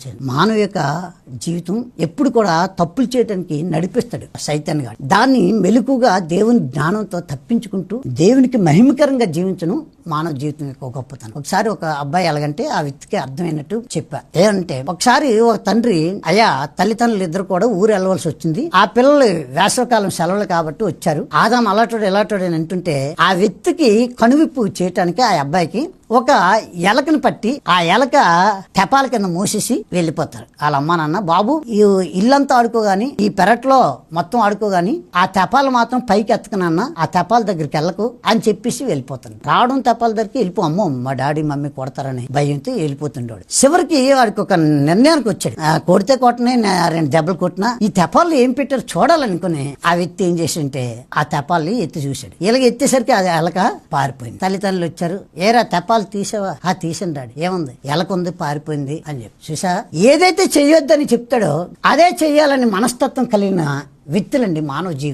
ఆలోచన. మానవ యొక్క జీవితం ఎప్పుడు కూడా తప్పులు చేయడానికి నడిపిస్తాడు సైతాన్ గాడు. దాన్ని మెలకుగా దేవుని జ్ఞానంతో తప్పించుకుంటూ దేవునికి మహిమకరంగా జీవించడం మానవ జీవితం యొక్క గొప్పతనం. ఒకసారి ఒక అబ్బాయి ఎలాగంటే ఆ వ్యక్తికి అర్థమైనట్టు చెప్పా. ఏంటంటే ఒకసారి ఒక తండ్రి, అయ్యా తల్లిదండ్రులు ఇద్దరు కూడా ఊరు వెళ్ళవలసి వచ్చింది. ఆ పిల్లలు వేసవకాలం సెలవులు కాబట్టి వచ్చారు. ఆదాం అలాటోడు ఎలాటోడు అని అంటుంటే ఆ వ్యక్తికి కనువిప్పు చేయటానికి ఆ అబ్బాయికి ఒక ఎలకను పట్టి ఆ ఎలక తెపాల కింద మూసేసి వెళ్ళిపోతారు. వాళ్ళ అమ్మ నాన్న, బాబు ఈ ఇల్లంతా ఆడుకోగాని, ఈ పెరట్లో మొత్తం ఆడుకోగాని ఆ తెపాలు మాత్రం పైకి ఎత్తకనన్న, ఆ తెపాల దగ్గరికి వెళ్ళకు అని చెప్పేసి వెళ్ళిపోతాను. రావడం తెపాల దగ్గరికి వెళ్ళిపో, అమ్మో మా డాడీ మమ్మీ కొడతారని భయంతో వెళ్ళిపోతుండేవాడు. చివరికి వాడికి ఒక నిర్ణయానికి వచ్చాడు. కొడితే కొట్టనే 2 దెబ్బలు కొట్టినా ఈ తెపాలు ఏం పెట్టారు చూడాలనుకుని ఆ వ్యక్తి ఏం చేసింటే ఆ తెపాలని ఎత్తి చూశాడు. ఇలాగ ఎత్తేసరికి అది ఎలక పారిపోయింది. తల్లిదండ్రులు వచ్చారు, ఏరా తెపాలు తీసావా? తీసాను డాడీ. ఏముంది? ఎలకుంది, పారిపోయింది అని చెప్పి. చూసా, ఏదైతే చెయ్యొద్దని చెప్తాడో అదే చెయ్యాలని మనస్తత్వం కలిగిన వ్యక్తులండి మానవ జీవితం.